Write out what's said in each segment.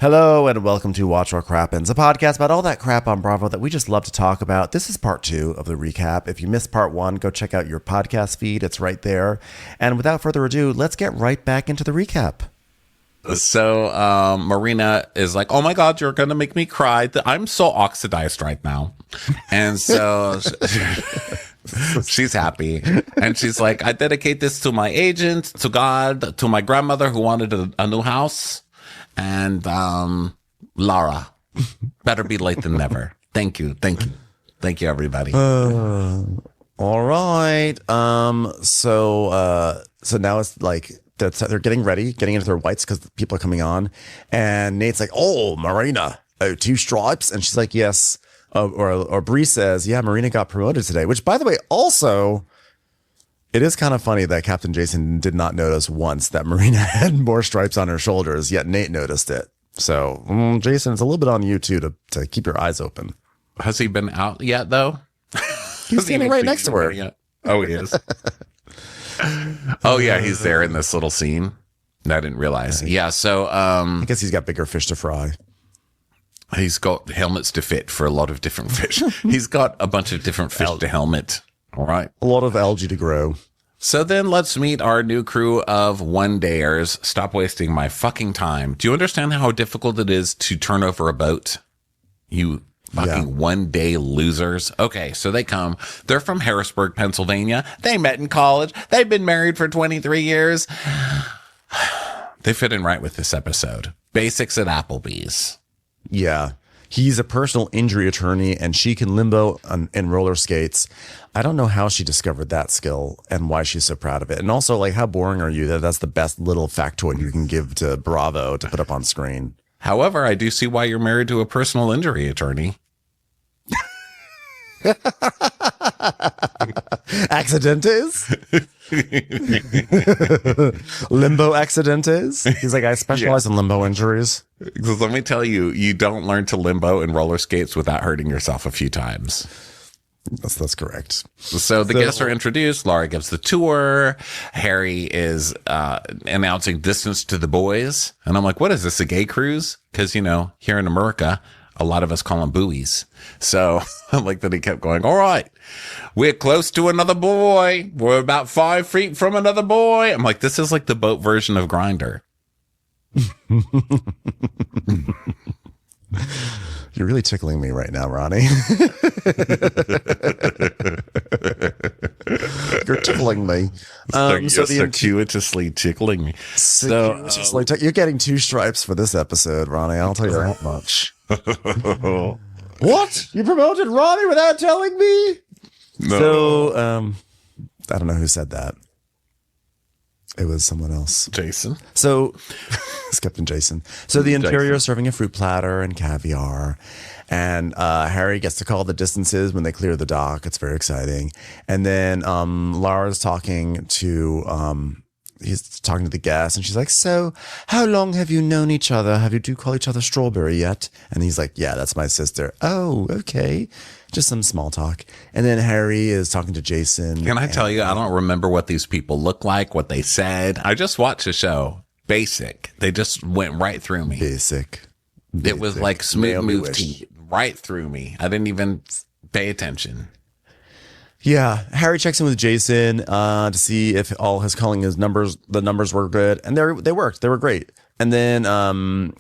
Hello and welcome to Watch What Crappens, a podcast about all that crap on Bravo that we just love to talk about. This is part 2 of the recap. If you missed part 1, go check out your podcast feed. It's right there. And without further ado, let's get right back into the recap. So Marina is like, oh my God, you're going to make me cry. I'm so oxidized right now. And so she's happy. And she's like, I dedicate this to my agent, to God, to my grandmother who wanted a new house. And Lara, better be late than never. Thank you, everybody. All right. So now it's like they're getting ready, getting into their whites because people are coming on, and Nate's like, "Oh, Marina, 2 stripes," and she's like, "Yes." Or Bree says, "Yeah, Marina got promoted today." Which, by the way, also. It is kind of funny that Captain Jason did not notice once that Marina had more stripes on her shoulders, yet Nate noticed it. So, Jason, it's a little bit on you, too, to keep your eyes open. Has he been out yet, though? He's standing right next to her. Yet? Oh, he is. Oh, yeah, he's there in this little scene. I didn't realize. Yeah, so... I guess he's got bigger fish to fry. He's got helmets to fit for a lot of different fish. He's got a bunch of different fish to helmet. All right. A lot of algae to grow. So then let's meet our new crew of one-dayers. Stop wasting my fucking time. Do you understand how difficult it is to turn over a boat? You fucking one-day losers. Okay, so they come. They're from Harrisburg, Pennsylvania. They met in college. They've been married for 23 years. They fit in right with this episode. Basics at Applebee's. Yeah. He's a personal injury attorney, and she can limbo in roller skates. I don't know how she discovered that skill and why she's so proud of it. And also, like, how boring are you that that's the best little factoid you can give to Bravo to put up on screen? However, I do see why you're married to a personal injury attorney. Accidentes? Limbo accidentes? He's like, I specialize in limbo injuries. Because let me tell you, you don't learn to limbo in roller skates without hurting yourself a few times. That's correct. So the guests are introduced. Laura gives the tour. Harry is announcing distance to the boys. And I'm like, what is this, a gay cruise? Because, you know, here in America, a lot of us call them buoys. So I like that he kept going, all right, we're close to another boy. We're about 5 feet from another boy. I'm like, this is like the boat version of Grindr. You're really tickling me right now, Ronnie. You're tickling me. You're circuitously tickling me. You're getting 2 stripes for this episode, Ronnie. I'll tell you that much. What? You promoted Ronnie without telling me? No. So, I don't know who said that. It was someone else. Jason. So, it's Captain Jason. So the interior is serving a fruit platter and caviar. And Harry gets to call the distances when they clear the dock. It's very exciting. And then Laura's talking to... he's talking to the guest, and she's like, so how long have you known each other? Do you call each other Strawberry yet? And he's like, yeah, that's my sister. Oh, okay. Just some small talk. And then Harry is talking to Jason. Can I tell you, I don't remember what these people look like, what they said. I just watched the show. Basic. They just went right through me. Basic. It was like smooth moved right through me. I didn't even pay attention. Yeah, Harry checks in with Jason to see if all his calling the numbers were good, and they worked. They were great. And then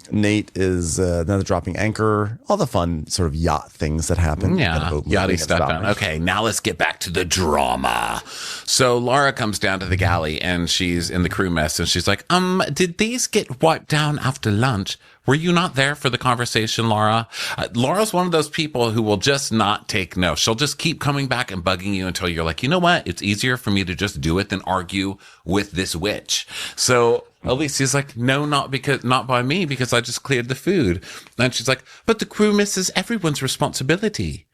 Nate is now dropping anchor, all the fun sort of yacht things that happen. Yeah, yachty stuff. Okay, now let's get back to the drama. So Laura comes down to the galley, and she's in the crew mess, and she's like, did these get wiped down after lunch? Were you not there for the conversation, Laura? Laura's one of those people who will just not take no. She'll just keep coming back and bugging you until you're like, you know what? It's easier for me to just do it than argue with this witch. So at least he's like, no, not by me, because I just cleared the food. And she's like, but the crew misses everyone's responsibility.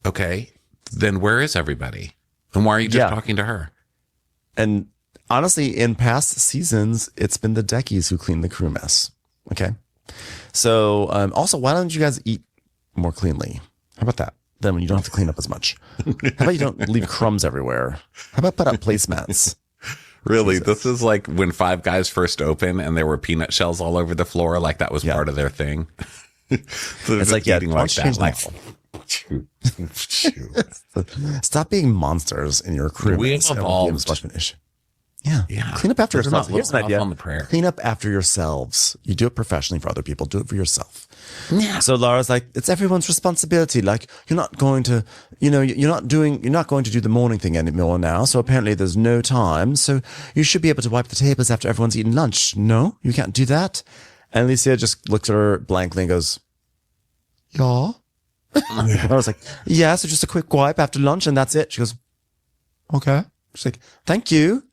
Okay, then where is everybody? And why are you just talking to her? And honestly, in past seasons, it's been the Deckies who clean the crew mess. Okay. So also, why don't you guys eat more cleanly? How about that? Then you don't have to clean up as much. How about you don't leave crumbs everywhere? How about put up placemats? Really, this is like when Five Guys first opened and there were peanut shells all over the floor. Like that was part of their thing. So it's like, yeah, eating like that. Like, stop being monsters in your crew. We have evolved. Yeah. Clean up after yourselves. Here's an idea. On the prayer. Clean up after yourselves. You do it professionally for other people. Do it for yourself. Yeah. So Laura's like, it's everyone's responsibility. Like, you're not going to, you're not going to do the morning thing anymore now. So apparently there's no time. So you should be able to wipe the tables after everyone's eaten lunch. No, you can't do that. And Alicia just looks at her blankly and goes, yeah. I was like, yeah, so just a quick wipe after lunch and that's it. She goes, okay. She's like, thank you.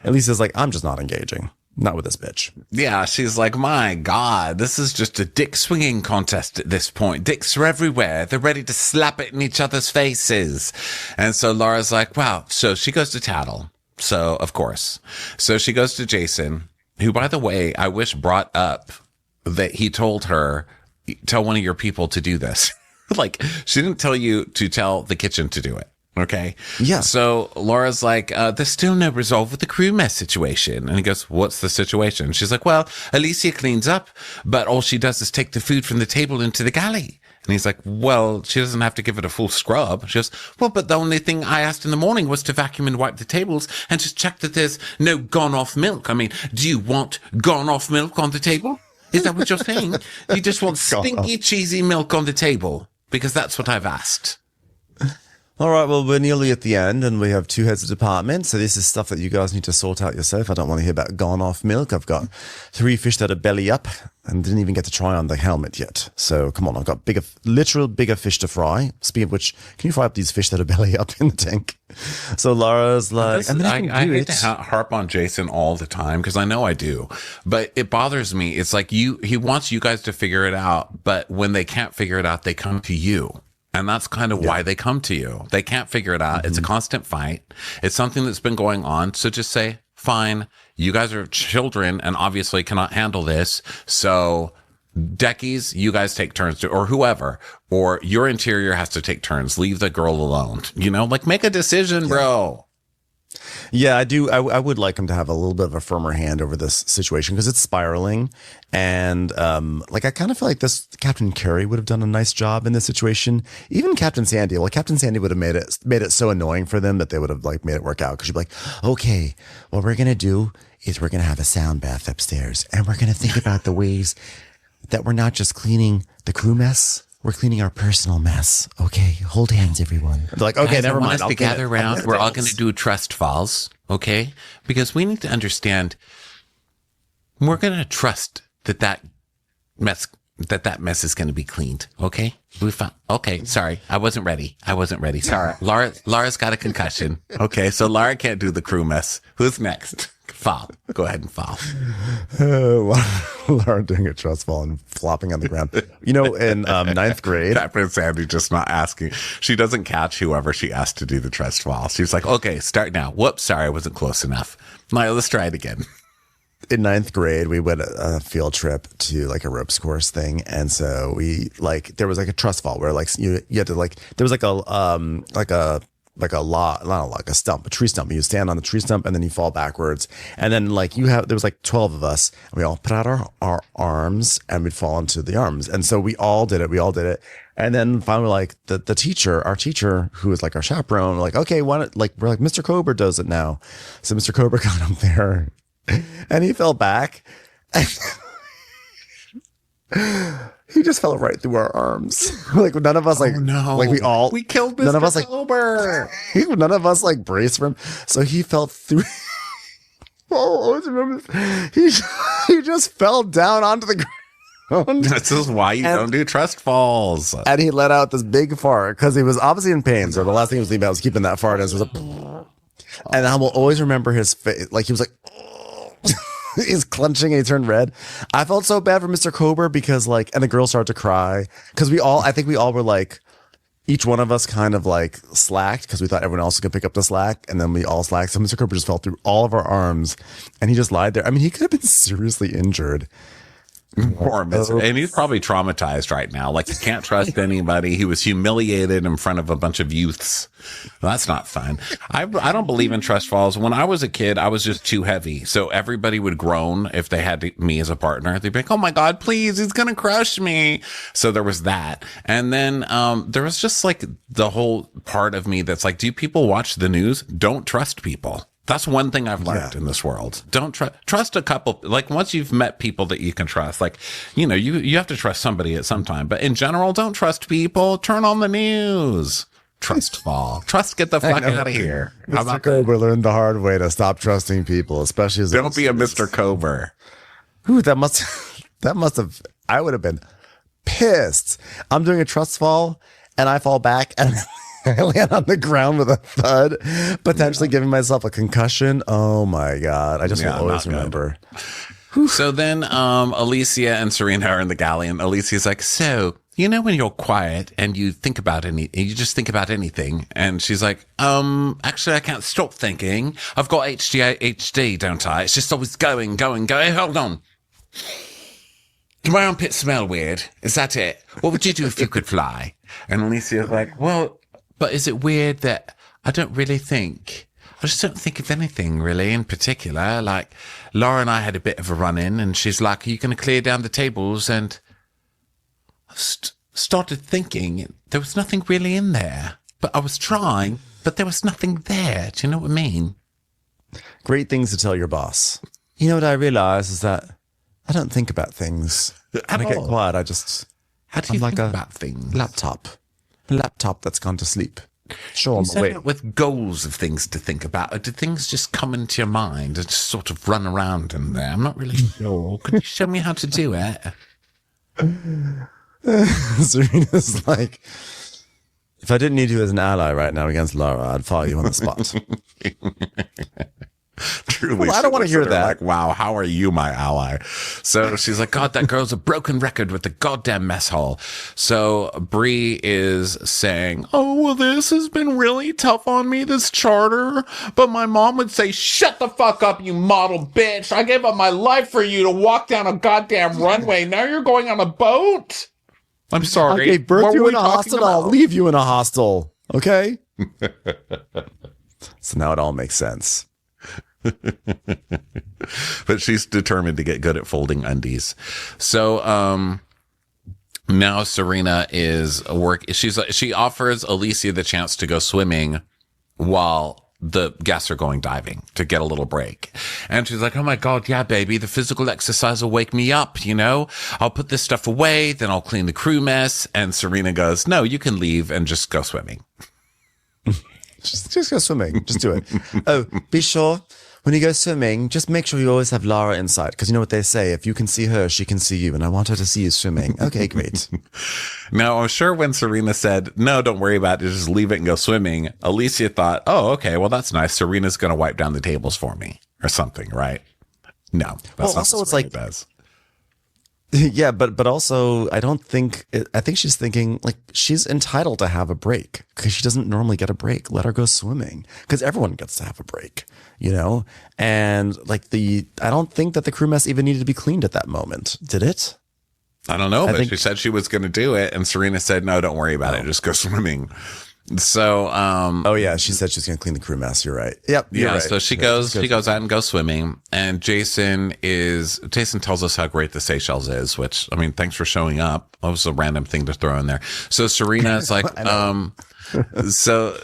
Alicia's like, I'm just not engaging. Not with this bitch. Yeah, she's like, my God, this is just a dick swinging contest at this point. Dicks are everywhere. They're ready to slap it in each other's faces. And so Laura's like, wow. So she goes to Tattle. So, of course. So she goes to Jason, who, by the way, I wish brought up that he told her, tell one of your people to do this. Like, she didn't tell you to tell the kitchen to do it. Okay. Yeah. So Laura's like, there's still no resolve with the crew mess situation. And he goes, what's the situation? She's like, well, Alicia cleans up, but all she does is take the food from the table into the galley. And he's like, well, she doesn't have to give it a full scrub. She goes, well, but the only thing I asked in the morning was to vacuum and wipe the tables and just check that there's no gone off milk. I mean, do you want gone off milk on the table? Is that what you're saying? You just want stinky, cheesy milk on the table? Because that's what I've asked. All right, well, we're nearly at the end, and we have 2 heads of department, so this is stuff that you guys need to sort out yourself. I don't want to hear about gone off milk. I've got 3 fish that are belly up, and didn't even get to try on the helmet yet. So, come on, I've got bigger fish to fry. Speaking of which, can you fry up these fish that are belly up in the tank? So Laura's like, I hate to harp on Jason all the time, because I know I do, but it bothers me. It's like he wants you guys to figure it out, but when they can't figure it out, they come to you. And that's kind of why they come to you. They can't figure it out. Mm-hmm. It's a constant fight. It's something that's been going on. So just say, fine, you guys are children and obviously cannot handle this. So Deckies, you guys take turns to, or whoever, or your interior has to take turns. Leave the girl alone. Like make a decision, bro. Yeah, I do. I would like him to have a little bit of a firmer hand over this situation because it's spiraling. And I kind of feel like Captain Carey would have done a nice job in this situation. Even Captain Sandy. Well, Captain Sandy would have made it so annoying for them that they would have made it work out. Because she'd be like, okay, what we're going to do is we're going to have a sound bath upstairs. And we're going to think about the ways that we're not just cleaning the crew mess. We're cleaning our personal mess. Okay, hold hands, everyone. They're like, okay, never mind. Us to gather around. We're all going to do trust falls, okay? Because we need to understand. We're going to trust that mess is going to be cleaned. Okay, Okay, sorry, I wasn't ready. Sorry, Laura's got a concussion. Okay, so Laura can't do the crew mess. Who's next? Fall. Go ahead and fall. Laura doing a trust fall and flopping on the ground. In ninth grade. Prince Sandy just not asking. She doesn't catch whoever she asked to do the trust fall. She's like, okay, start now. Whoops, sorry, I wasn't close enough. Now let's try it again. In ninth grade, we went a field trip to a ropes course thing. And so we there was a trust fall where you had to there was a stump, a tree stump. You stand on the tree stump and then you fall backwards. And then there was 12 of us and we all put out our arms and we'd fall into the arms. And so we all did it. And then finally, our teacher, who was our chaperone, okay, we're Mr. Cobra does it now. So Mr. Cobra got up there and he fell back. He just fell right through our arms. None of us we killed Mr. None of us Cobra. None of us braced for him. So he fell through. I always remember this. He just fell down onto the ground. This is why you don't do trust falls. And he let out this big fart because he was obviously in pain. So the last thing he was thinking about was keeping that fart as was and I will always remember his face. He was he's clenching and he turned red. I felt so bad for Mr. Cobra because and the girls started to cry because I think we all were each one of us kind of slacked because we thought everyone else was gonna pick up the slack, and then we all slacked. So Mr. Cobra just fell through all of our arms and he just lied there. I mean, he could have been seriously injured. Poor Mr. And he's probably traumatized right now. Like, he can't trust anybody. He was humiliated in front of a bunch of youths. Well, that's not fun. I don't believe in trust falls. When I was a kid, I was just too heavy. So everybody would groan if they had me as a partner. They'd be like, oh my God, please, he's going to crush me. So there was that. And then there was just like the whole part of me that's like, do people watch the news? Don't trust people. That's one thing I've learned in this world. Don't trust a couple. Like, once you've met people that you can trust, like, you know, you have to trust somebody at some time. But in general, don't trust people. Turn on the news. Trust fall. Trust get the fuck out of here. Mr. Kober learned the hard way to stop trusting people, especially as don't be a Mr. Kober. Ooh, that must have. I would have been pissed. I'm doing a trust fall, and I fall back and. I land on the ground with a thud, potentially giving myself a concussion. Oh my God. I just will always remember. So then Alicia and Serena are in the galley, and Alicia's like, so, you know, when you're quiet and you think about you just think about anything. And she's like, actually, I can't stop thinking. I've got ADHD, don't I? It's just always going. Hold on. Do my armpit smell weird? Is that it? What would you do if you could fly? And Alicia's like, well, but is it weird that I just don't think of anything really in particular. Like, Laura and I had a bit of a run-in, and she's like, are you going to clear down the tables? And I started thinking there was nothing really in there, but I was trying, but there was nothing there. Do you know what I mean? Great things to tell your boss. You know what I realize is that I don't think about things. When I get quiet, how do you think about things? Laptop that's gone to sleep. Sure, you said it with goals of things to think about, or did things just come into your mind and just sort of run around in there? I'm not really sure. Could you show me how to do it? Serena's like, if I didn't need you as an ally right now against Laura, I'd fire you on the spot. Truly, well, I don't want to hear that. Like, wow, how are you my ally? So she's like, God, that girl's a broken record with the goddamn mess hall. So Bree is saying, oh, well, this has been really tough on me, this charter. But my mom would say, shut the fuck up, you model bitch. I gave up my life for you to walk down a goddamn runway. Now you're going on a boat? I'm sorry. I gave birth to you in a hostel. I'll leave you in a hostel. Okay? So now it all makes sense. But she's determined to get good at folding undies. So now Serena is she offers Alicia the chance to go swimming while the guests are going diving to get a little break. And she's like, oh my God, yeah, baby, the physical exercise will wake me up, you know? I'll put this stuff away, then I'll clean the crew mess. And Serena goes, no, you can leave and just go swimming. Just go swimming. Just do it. Oh, be sure when you go swimming, just make sure you always have Lara inside. Because you know what they say, if you can see her, she can see you. And I want her to see you swimming. Okay, great. Now, I'm sure when Serena said, no, don't worry about it, just leave it and go swimming, Alicia thought, oh, okay, well, that's nice. Serena's going to wipe down the tables for me or something, right? No. That's not also, what it's like, does. Yeah, but also, I think she's thinking, like, she's entitled to have a break because she doesn't normally get a break. Let her go swimming because everyone gets to have a break, you know? And, like, I don't think that the crew mess even needed to be cleaned at that moment. Did it? I don't know, but she said she was going to do it, and Serena said, no, don't worry about it. Just go swimming. So, oh yeah, she said she's going to clean the crew mess. You're right. Yep. Yeah. Right. So she goes out and goes swimming, and Jason tells us how great the Seychelles is, which, I mean, thanks for showing up. That was a random thing to throw in there. So Serena is like, so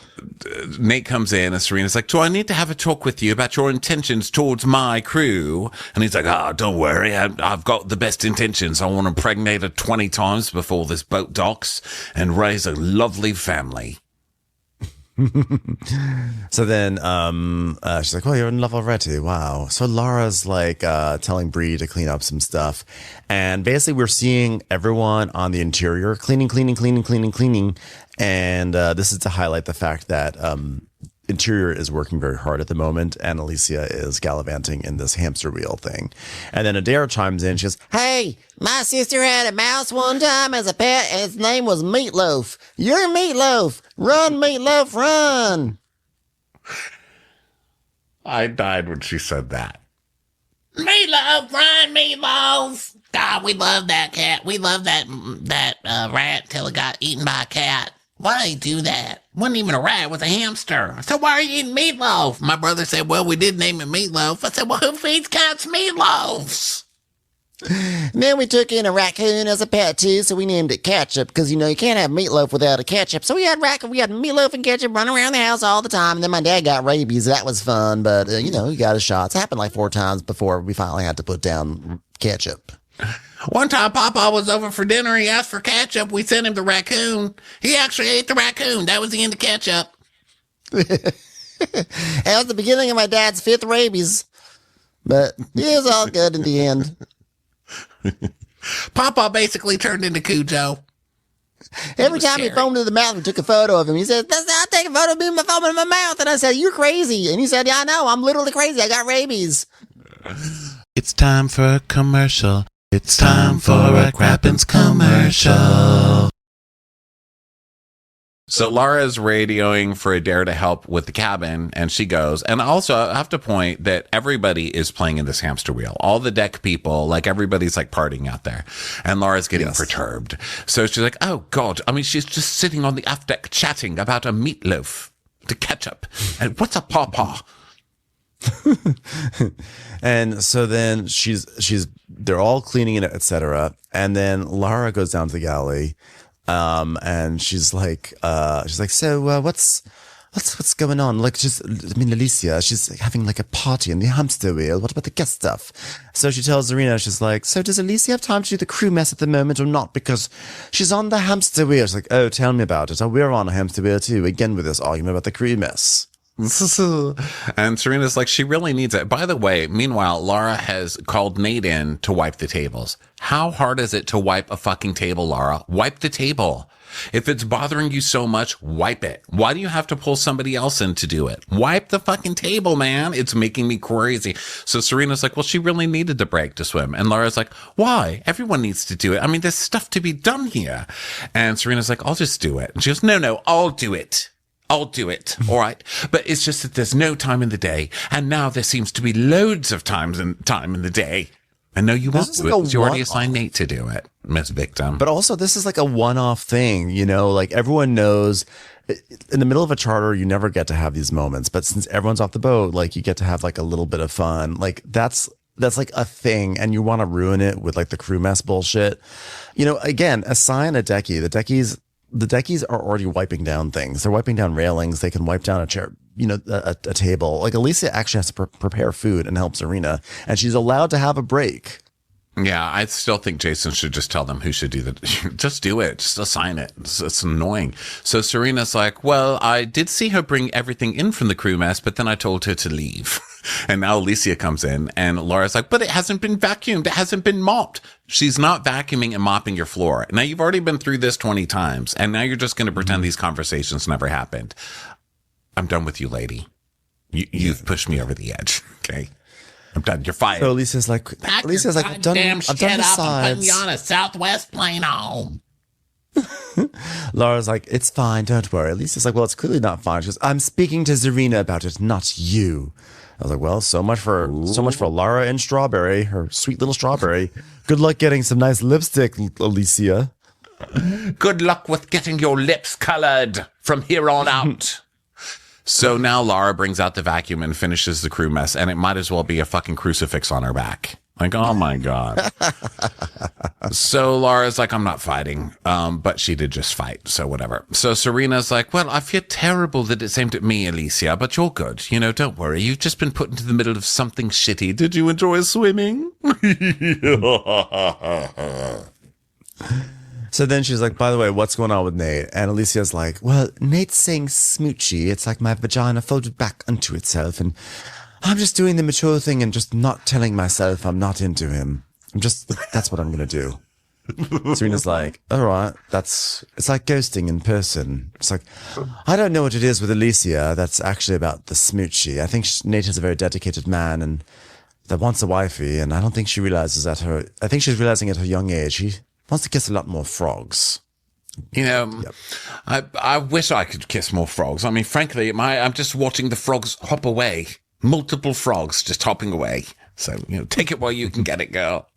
Nate comes in and Serena's like, do I need to have a talk with you about your intentions towards my crew? And he's like, don't worry. I've got the best intentions. I want to impregnate her 20 times before this boat docks and raise a lovely family. So then she's like, well, you're in love already. Wow. So Laura's like telling Bree to clean up some stuff. And basically we're seeing everyone on the interior cleaning. And this is to highlight the fact that interior is working very hard at the moment, and Alicia is gallivanting in this hamster wheel thing. And then Adair chimes in. She goes, hey, my sister had a mouse one time as a pet, and its name was Meatloaf. You're Meatloaf. Run, Meatloaf, run. I died when she said that. Meatloaf, run, Meatloaf. God, we love that cat. We love that rat till it got eaten by a cat. Why did he do that? Wasn't even a rat, it was a hamster. I said, why are you eating meatloaf? My brother said, well, we did name it Meatloaf. I said, well, who feeds cats meatloafs? Then we took in a raccoon as a pet too, so we named it Ketchup, because you can't have meatloaf without a ketchup. So we had meatloaf and ketchup running around the house all the time. And then my dad got rabies. That was fun, but he got his shots. It happened like 4 times before we finally had to put down ketchup. One time Papa was over for dinner. He asked for ketchup. We sent him the raccoon. He actually ate the raccoon. That was the end of ketchup. That was the beginning of my dad's 5th rabies. But it was all good in the end. Papa basically turned into Cujo. Every time he foamed to the mouth, we took a photo of him. He said, I'll take a photo of me foaming in my mouth. And I said, you're crazy. And he said, yeah, I know. I'm literally crazy. I got rabies. It's time for a commercial. It's time for a Crappens commercial. So Laura's radioing for Adair to help with the cabin, and she goes. And also, I have to point that everybody is playing in this hamster wheel. All the deck people, like everybody's like partying out there. And Laura's getting perturbed. So she's like, oh, God. I mean, she's just sitting on the aft deck chatting about a meatloaf to ketchup. And what's a pawpaw? And so then they're all cleaning it, etc. And then Laura goes down to the galley, and she's like, so what's going on? Like, Alicia, she's having like a party in the hamster wheel. What about the guest stuff? So she tells Serena, she's like, so does Alicia have time to do the crew mess at the moment or not? Because she's on the hamster wheel. She's like, oh, tell me about it. Oh, we're on a hamster wheel too. Again with this argument about the crew mess. And Serena's like, she really needs it. By the way, meanwhile, Laura has called Nate in to wipe the tables. How hard is it to wipe a fucking table, Laura? Wipe the table. If it's bothering you so much, wipe it. Why do you have to pull somebody else in to do it? Wipe the fucking table, man. It's making me crazy. So Serena's like, well, she really needed the break to swim. And Laura's like, why? Everyone needs to do it. I mean, there's stuff to be done here. And Serena's like, I'll just do it. And she goes, no, I'll do it. All right. But it's just that there's no time in the day. And now there seems to be loads of time in the day. I know you won't do it because you already assigned Nate to do it, Miss Victim. But also, this is like a one-off thing, like everyone knows in the middle of a charter, you never get to have these moments. But since everyone's off the boat, like you get to have like a little bit of fun. Like that's like a thing. And you want to ruin it with like the crew mess bullshit. Again, assign a decky. The deckies are already wiping down things. They're wiping down railings. They can wipe down a chair, a table. Like Alicia actually has to prepare food and help Serena, and she's allowed to have a break. Yeah, I still think Jason should just tell them who should do that. Just do it. Just assign it. It's annoying. So Serena's like, well, I did see her bring everything in from the crew mess, but then I told her to leave. And now Alicia comes in and Laura's like, but it hasn't been vacuumed. It hasn't been mopped. She's not vacuuming and mopping your floor. Now you've already been through this 20 times and now you're just going to pretend these conversations never happened. I'm done with you, lady. You've pushed me over the edge. Okay. I'm done. You're fired. So Alicia's like, I've done the sides. I'm putting you on a Southwest plane home. Laura's like, it's fine. Don't worry. Alicia's like, well, it's clearly not fine. She goes, I'm speaking to Serena about it, not you. I was like, well, so much for Laura and Strawberry, her sweet little Strawberry. Good luck getting some nice lipstick, Alicia. Good luck with getting your lips colored from here on out. So now Laura brings out the vacuum and finishes the crew mess, and it might as well be a fucking crucifix on her back. Like, oh my God. So Laura's like, I'm not fighting. But she did just fight. So whatever. So Serena's like, well, I feel terrible that it's aimed at me, Alicia, but you're good. Don't worry. You've just been put into the middle of something shitty. Did you enjoy swimming? So then she's like, by the way, what's going on with Nate? And Alicia's like, well, Nate's saying smoochy. It's like my vagina folded back onto itself. And I'm just doing the mature thing and just not telling myself I'm not into him. That's what I'm going to do. Serena's like, all right, it's like ghosting in person. It's like, I don't know what it is with Alicia that's actually about the smoochy. I think Nate is a very dedicated man and that wants a wifey. And I don't think she realizes I think she's realizing at her young age, he wants to kiss a lot more frogs. Yep. I wish I could kiss more frogs. I mean, frankly, I'm just watching the frogs hop away. Multiple frogs just hopping away. So, take it while you can get it, girl.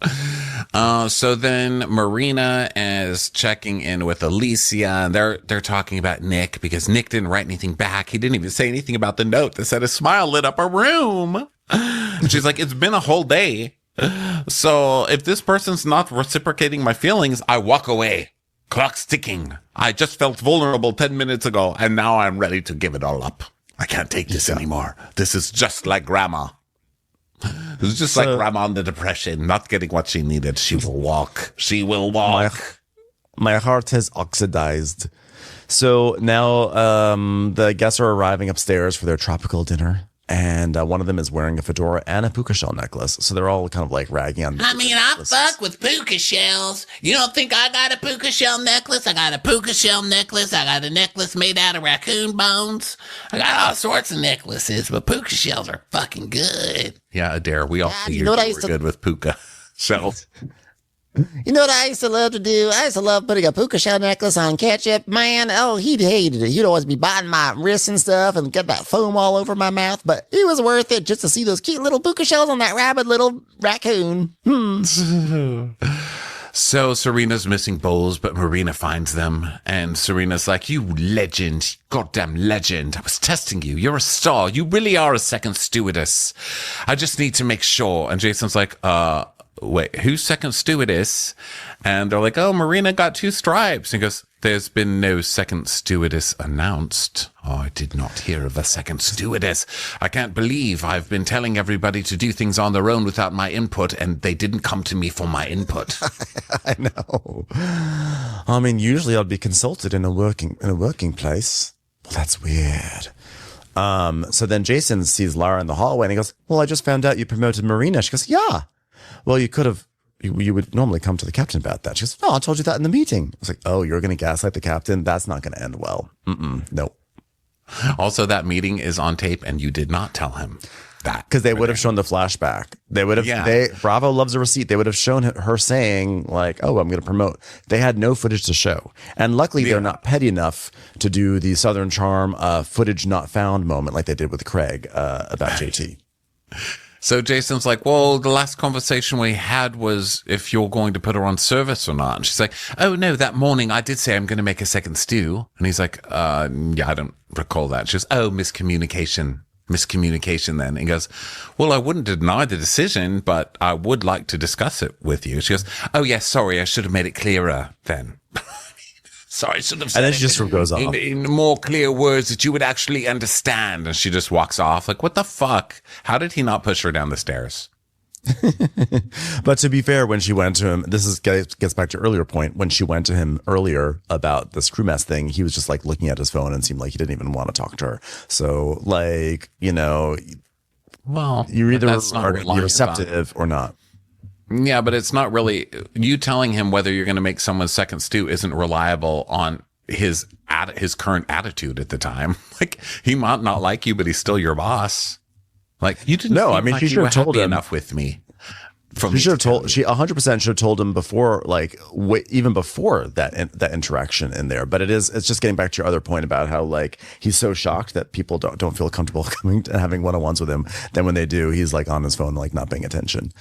So then Marina is checking in with Alicia, and they're talking about Nick because Nick didn't write anything back. He didn't even say anything about the note that said a smile lit up a room. She's like, it's been a whole day. So if this person's not reciprocating my feelings, I walk away. Clock's ticking. I just felt vulnerable 10 minutes ago, and now I'm ready to give it all up. I can't take this anymore. This is just like grandma. This is just like grandma on the depression, not getting what she needed. She will walk. She will walk. My heart has oxidized. So now the guests are arriving upstairs for their tropical dinner. And one of them is wearing a fedora and a puka shell necklace. So they're all kind of like ragging on. I fuck with puka shells. You don't think I got a puka shell necklace? I got a puka shell necklace. I got a necklace made out of raccoon bones. I got all sorts of necklaces, but puka shells are fucking good. Yeah, Adair, we all figured you were good with puka shells. You know what I used to love to do? I used to love putting a puka shell necklace on ketchup. Man, he'd hated it. He'd always be biting my wrists and stuff and get that foam all over my mouth. But it was worth it just to see those cute little puka shells on that rabid little raccoon. So Serena's missing bowls, but Marina finds them. And Serena's like, you legend, goddamn legend. I was testing you. You're a star. You really are a second stewardess. I just need to make sure. And Jason's like, wait, who's second stewardess? And they're like, oh, Marina got 2 stripes. And he goes, there's been no second stewardess announced. Oh, I did not hear of a second stewardess. I can't believe I've been telling everybody to do things on their own without my input, and they didn't come to me for my input. I know. I mean, usually I'd be consulted in a working place. Well, that's weird. So then Jason sees Lara in the hallway and he goes, well, I just found out you promoted Marina. She goes, yeah. Well, you could have, you would normally come to the captain about that. She goes, no, I told you that in the meeting. I was like, oh, you're going to gaslight the captain? That's not going to end well. Nope. Also, that meeting is on tape and you did not tell him that. Because they would have shown the flashback. They would have, Bravo loves a receipt. They would have shown her saying like, oh, I'm going to promote. They had no footage to show. And luckily they're not petty enough to do the Southern Charm footage not found moment like they did with Craig about JT. So Jason's like, well, the last conversation we had was if you're going to put her on service or not. And she's like, oh, no, that morning I did say I'm going to make a second stew. And he's like, yeah, I don't recall that. She goes, oh, miscommunication then. And he goes, well, I wouldn't deny the decision, but I would like to discuss it with you. She goes, oh, yes, sorry, I should have made it clearer then. Sorry, I should have said and then she just goes off. In more clear words that you would actually understand. And she just walks off like, what the fuck? How did he not push her down the stairs? But to be fair, when she went to him, gets back to earlier point. When she went to him earlier about this crew mess thing, he was just like looking at his phone and seemed like he didn't even want to talk to her. So like, well, you're either receptive or not. Yeah, but it's not really you telling him whether you're going to make someone's second stew isn't reliable on his current attitude at the time. Like he might not like you, but he's still your boss. Like you didn't. No, I mean, like she should have told him enough with me. She should have told. She 100% should have told him before, like even before that interaction in there. But it's just getting back to your other point about how like he's so shocked that people don't feel comfortable coming and having one-on-ones with him. Then when they do, he's like on his phone, like not paying attention.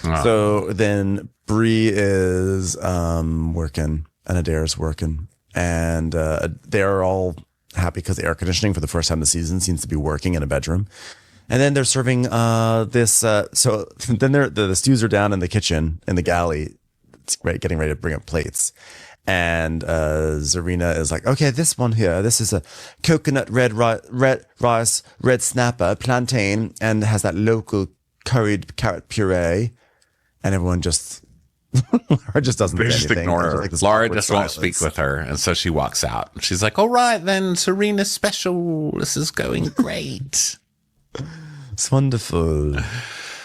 Oh. So then Bree is working and Adair's working, and they're all happy because the air conditioning for the first time this season seems to be working in a bedroom. And then they're serving this. So then the stews are down in the kitchen in the galley, getting ready to bring up plates. And Zarina is like, okay, this one here, this is a coconut red rice, red snapper, plantain, and has that local curried carrot puree. And everyone just doesn't say anything. Ignore her. Like Laura just won't speak with her. And so she walks out. She's like, all right, then, Serena's special. This is going great. It's wonderful.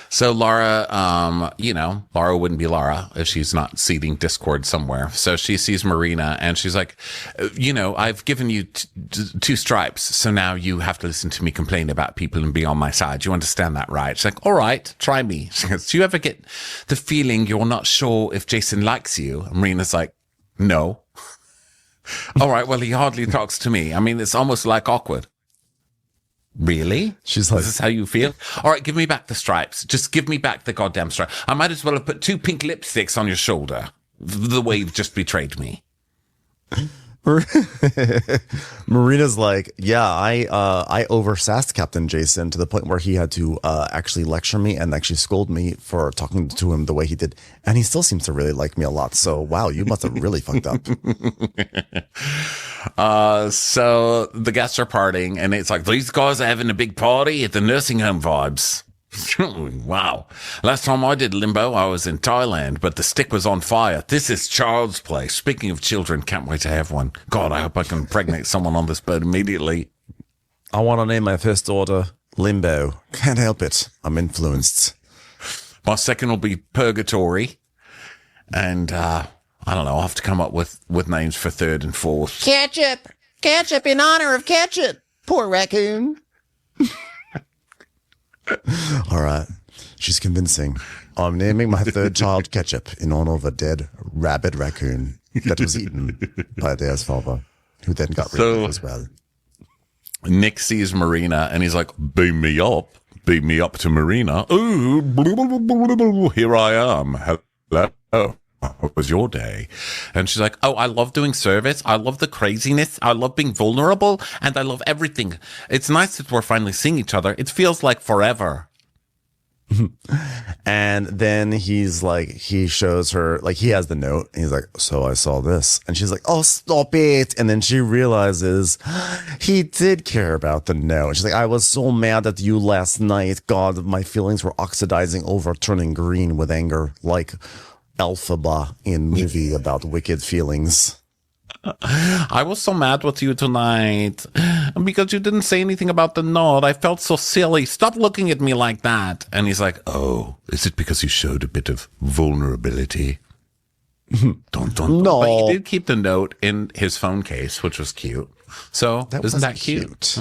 So Laura, Laura wouldn't be Laura if she's not seeding discord somewhere. So she sees Marina and she's like, I've given you 2 stripes. So now you have to listen to me complain about people and be on my side. You understand that, right? She's like, all right, try me. She goes, do you ever get the feeling you're not sure if Jason likes you? And Marina's like, no. All right, well, he hardly talks to me. I mean, it's almost like awkward. Really? She's like, is this how you feel? All right, give me back the stripes. Just give me back the goddamn stripe. I might as well have put 2 pink lipsticks on your shoulder. The way you've just betrayed me. Marina's like, yeah, I oversassed Captain Jason to the point where he had to actually lecture me and actually scold me for talking to him the way he did. And he still seems to really like me a lot. So, wow, you must have really fucked up. So the guests are partying, and it's like, these guys are having a big party at the nursing home vibes. Wow. Last time I did limbo, I was in Thailand, but the stick was on fire. This is child's play. Speaking of children, can't wait to have one. God, I hope I can impregnate someone on this boat immediately. I want to name my first daughter Limbo. Can't help it. I'm influenced. My second will be Purgatory. And, I don't know, I'll have to come up with names for third and fourth. Ketchup! Ketchup in honor of Ketchup! Poor raccoon. All right. She's convincing. I'm naming my third child Ketchup in honor of a dead rabid raccoon that was eaten by Adair's father, who then got rid of it as well. Nick sees Marina, and he's like, beam me up to Marina. Ooh, here I am. Hello. What was your day? And she's like, oh, I love doing service. I love the craziness. I love being vulnerable. And I love everything. It's nice that we're finally seeing each other. It feels like forever. And then he's like, he shows her, like, he has the note. And he's like, so I saw this. And she's like, oh, stop it. And then she realizes he did care about the note. She's like, I was so mad at you last night. God, my feelings were oxidizing over, turning green with anger. Like Elphaba in movie about wicked feelings. I was so mad with you tonight because you didn't say anything about the note. I felt so silly. Stop looking at me like that. And he's like, oh, is it because you showed a bit of vulnerability? Don't. No. But he did keep the note in his phone case, which was cute. So isn't that cute?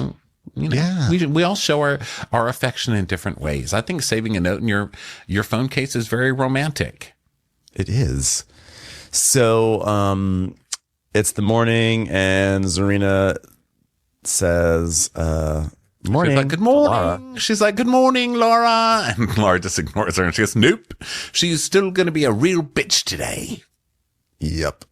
You know, yeah. We all show our affection in different ways. I think saving a note in your phone case is very romantic. It is. So, it's the morning, and Zarina says, morning. She's like, good morning. Laura. She's like, good morning, Laura. And Laura just ignores her, and she goes, nope. She's still going to be a real bitch today. Yep.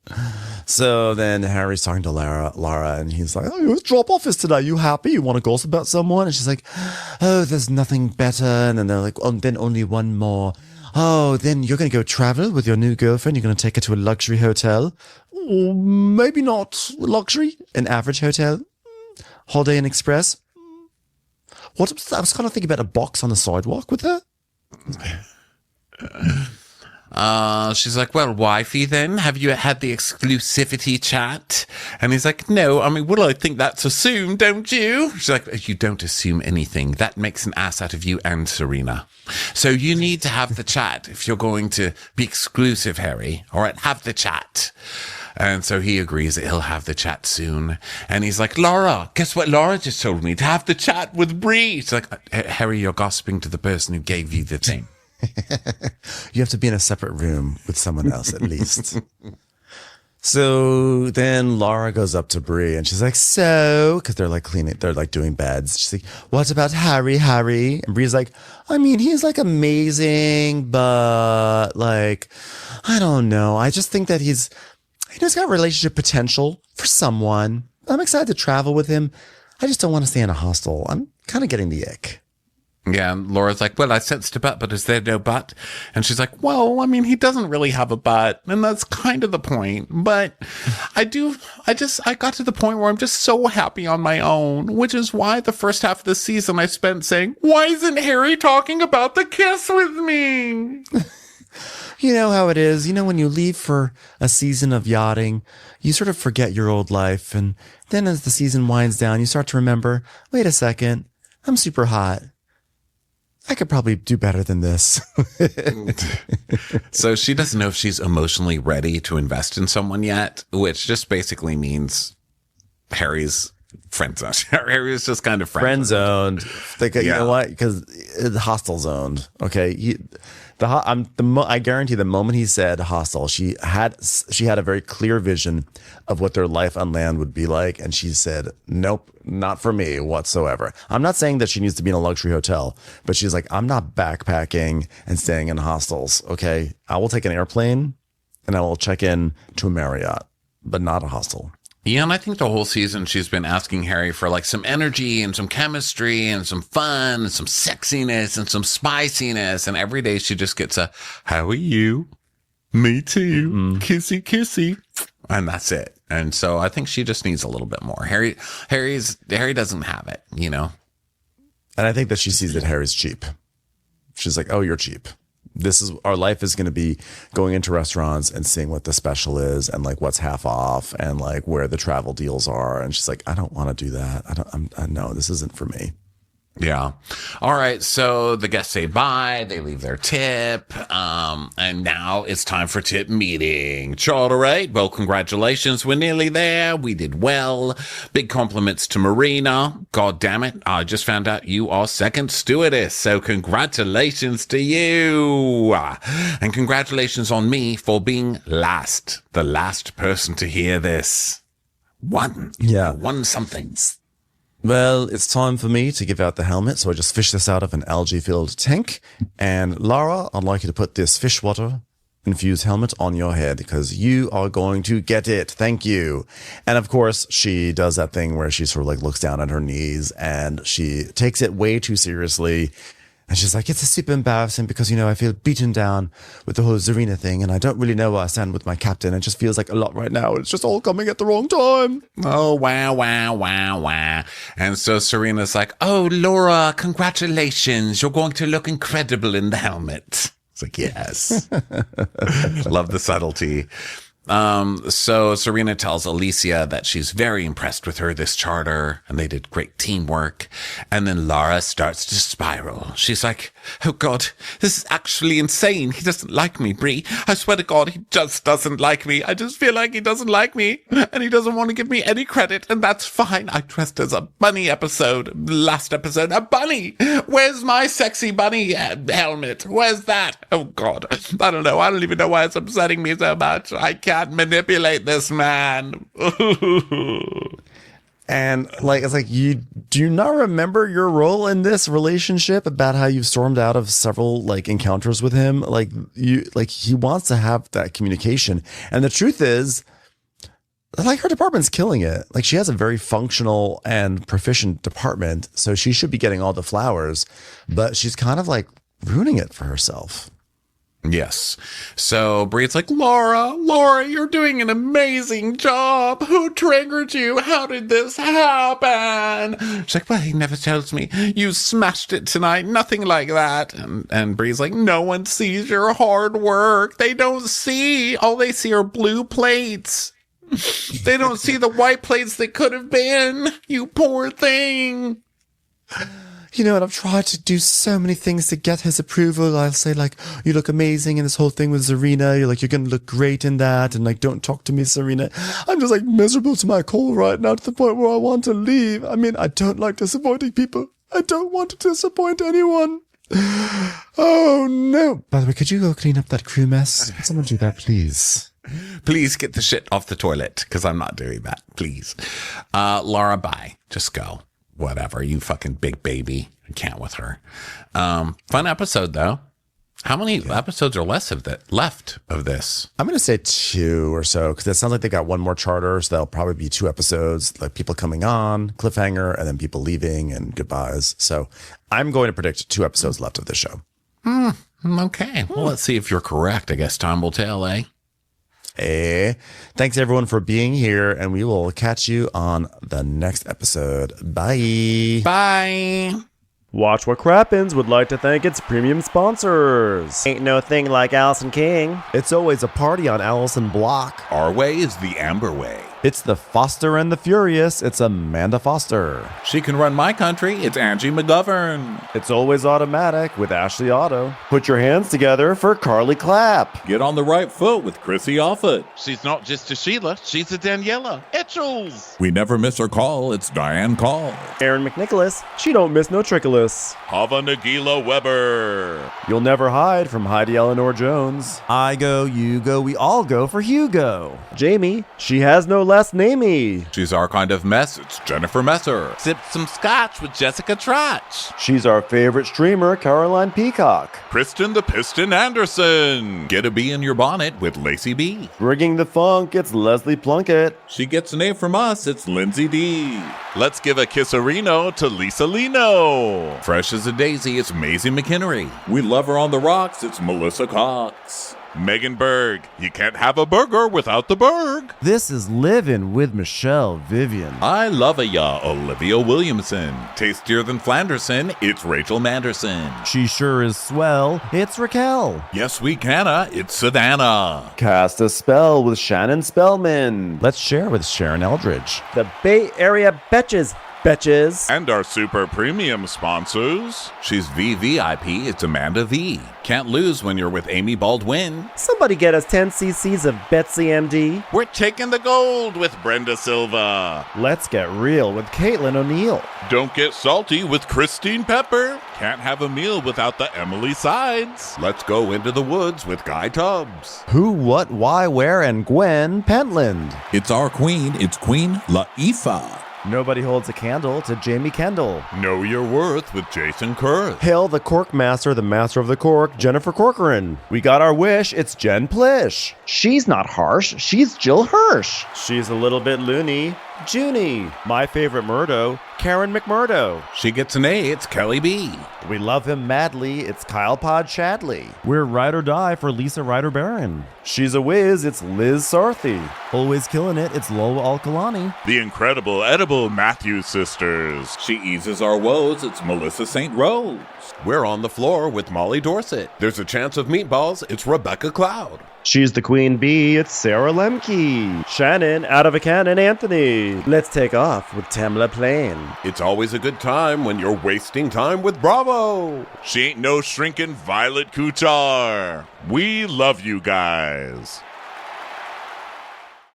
So then Harry's talking to Laura, and he's like, oh, your drop off is today. You happy? You want to gossip about someone? And she's like, oh, there's nothing better. And then they're like, oh, then only one more. Oh, then you're going to go travel with your new girlfriend. You're going to take her to a luxury hotel. Or maybe not luxury, an average hotel. Holiday Inn Express. What? I was kind of thinking about a box on the sidewalk with her. She's like, well, wifey, then have you had the exclusivity chat? And he's like, no, I mean, well, I think that's assumed, don't you? She's like, you don't assume anything. That makes an ass out of you and Serena. So you need to have the chat if you're going to be exclusive, Harry. All right, have the chat. And so he agrees that he'll have the chat soon. And he's like, Laura, guess what Laura just told me? To have the chat with Bree. She's like, Harry, you're gossiping to the person who gave you the thing. You have to be in a separate room with someone else at least. So then Laura goes up to Bree and she's like, so, because they're like cleaning, they're like doing beds. She's like, what about Harry? And Bree's like, I mean, he's like amazing, but like, I don't know. I just think that he's got relationship potential for someone. I'm excited to travel with him. I just don't want to stay in a hostel. I'm kind of getting the ick. Yeah, and Laura's like, well, I sensed a butt, but is there no butt? And she's like, well, I mean, he doesn't really have a butt, and that's kind of the point. But I got to the point where I'm just so happy on my own, which is why the first half of the season I spent saying, why isn't Harry talking about the kiss with me? You know how it is. You know, when you leave for a season of yachting, you sort of forget your old life. And then as the season winds down, you start to remember, wait a second, I'm super hot. I could probably do better than this. So she doesn't know if she's emotionally ready to invest in someone yet, which just basically means Harry's friend zoned. Harry was just kind of friend zoned. You know what? Because it's hostile zoned. Okay. I guarantee the moment he said hostile, she had a very clear vision of what their life on land would be like, and she said, "Nope, not for me whatsoever." I'm not saying that she needs to be in a luxury hotel, but she's like, "I'm not backpacking and staying in hostels. Okay, I will take an airplane, and I will check in to a Marriott, but not a hostel." Yeah, and I think the whole season she's been asking Harry for like some energy and some chemistry and some fun and some sexiness and some spiciness. And every day she just gets a, "How are you? Me too. Kissy, kissy." And that's it. And so I think she just needs a little bit more. Harry doesn't have it, you know? And I think that she sees that Harry's cheap. She's like, "Oh, you're cheap. Our life is going to be going into restaurants and seeing what the special is and like what's half off and like where the travel deals are." And she's like, "I don't want to do that. I know this isn't for me." Yeah. All right. So the guests say bye. They leave their tip. And now it's time for tip meeting. All right. Well, congratulations. We're nearly there. We did well. Big compliments to Marina. God damn it. I just found out you are second stewardess. So congratulations to you. And congratulations on me for being the last person to hear this. One something. Well, it's time for me to give out the helmet, so I just fished this out of an algae-filled tank. And Lara, I'd like you to put this fish water infused helmet on your head because you are going to get it. Thank you. And of course, she does that thing where she sort of like looks down at her knees and she takes it way too seriously. And she's like, "It's super embarrassing because, I feel beaten down with the whole Zarina thing and I don't really know where I stand with my captain. It just feels like a lot right now. It's just all coming at the wrong time." Oh, wow. And so Serena's like, "Oh, Laura, congratulations. You're going to look incredible in the helmet." It's like, yes. Love the subtlety. So Serena tells Alicia that she's very impressed with her this charter and they did great teamwork. And then Lara starts to spiral. She's like, "Oh God, this is actually insane. He doesn't like me, Bree. I swear to God, he just doesn't like me. I just feel like he doesn't like me and he doesn't want to give me any credit. And that's fine. I dressed as a bunny last episode, a bunny. Where's my sexy bunny helmet? Where's that? Oh God, I don't know. I don't even know why it's upsetting me so much. I can't manipulate this man." And it's like, you do not remember your role in this relationship about how you've stormed out of several like encounters with him. He wants to have that communication. And the truth is, like, her department's killing it. Like, she has a very functional and proficient department, so she should be getting all the flowers, but she's kind of like ruining it for herself. Yes. So Bree's like, Laura, you're doing an amazing job. Who triggered you? How did this happen? She's like, "Well, he never tells me. You smashed it tonight. Nothing like that." And Bree's like, "No one sees your hard work. They don't see. All they see are blue plates. They don't see the white plates that could have been. You poor thing." And I've tried to do so many things to get his approval. I'll say, like, "You look amazing in this whole thing with Zarina. You're going to look great in that. And, like, don't talk to me, Zarina." I'm just, like, miserable to my core right now to the point where I want to leave. I mean, I don't like disappointing people. I don't want to disappoint anyone. Oh, no. By the way, could you go clean up that crew mess? Someone do that, please. Please get the shit off the toilet, because I'm not doing that. Please. Laura, bye. Just go. Whatever, you fucking big baby. I can't with her. Fun episode, though. How many episodes are left of this? I'm going to say 2 or so, because it sounds like they got one more charter, so that'll probably be 2 episodes, like people coming on, cliffhanger, and then people leaving and goodbyes. So I'm going to predict 2 episodes left of this show. Okay. Well, let's see if you're correct. I guess time will tell, eh? Thanks everyone for being here, and we will catch you on the next episode. Bye. Bye. Watch What Crappens would like to thank its premium sponsors. Ain't no thing like Allison King. It's always a party on Allison Block. Our way is the Amber way. It's the Foster and the Furious. It's Amanda Foster. She can run my country. It's Angie McGovern. It's always automatic with Ashley Otto. Put your hands together for Carly Clapp. Get on the right foot with Chrissy Offit. She's not just a Sheila, she's a Daniela Etchels. We never miss her call. It's Diane Call. Aaron McNicholas. She don't miss no trickolas. Hava Nagila Weber. You'll never hide from Heidi Eleanor Jones. I go, you go, we all go for Hugo. Jamie. She has no last namey. She's our kind of mess. It's Jennifer Messer. Sip some scotch with Jessica Trotch. She's our favorite streamer, Caroline Peacock. Kristen the Piston Anderson. Get a bee in your bonnet with Lacey B. Bringing the funk, it's Leslie Plunkett. She gets an A from us. It's Lindsay D. Let's give a kisserino to Lisa Lino. Fresh as a daisy, it's Maisie McHenry. We love her on the rocks. It's Melissa Cox. Megan Berg. You can't have a burger without the Berg. This is Livin' with Michelle Vivian. I love ya, Olivia Williamson. Tastier than Flanderson, it's Rachel Manderson. She sure is swell. It's Raquel. Yes, we canna, it's Savannah. Cast a spell with Shannon Spellman. Let's share with Sharon Eldridge. The Bay Area Betches. Betches. And our super premium sponsors. She's VVIP, it's Amanda V. Can't lose when you're with Amy Baldwin. Somebody get us 10 cc's of Betsy MD. We're taking the gold with Brenda Silva. Let's get real with Caitlin O'Neill. Don't get salty with Christine Pepper. Can't have a meal without the Emily Sides. Let's go into the woods with Guy Tubbs. Who, what, why, where, and Gwen Pentland. It's our queen, it's Queen Laifa. Nobody holds a candle to Jamie Kendall. Know your worth with Jason Kurth. Hail the Cork Master, the Master of the Cork, Jennifer Corcoran. We got our wish, it's Jen Plish. She's not harsh. She's Jill Hirsch. She's a little bit loony. Junie. My favorite Murdo, Karen McMurdo. She gets an A, it's Kelly B. We love him madly, it's Kyle Pod Shadley. We're ride or die for Lisa Ryder Barron. She's a whiz, it's Liz Sarthy. Always killing it, it's Lola Alkalani. The incredible edible Matthews sisters. She eases our woes, it's Melissa St. Rose. We're on the floor with Molly Dorset. There's a chance of meatballs. It's Rebecca Cloud. She's the queen bee, it's Sarah Lemke. Shannon, out of a cannon, Anthony. Let's take off with Tamla Plain. It's always a good time when you're wasting time with Bravo. She ain't no shrinking Violet Kuchar. We love you guys.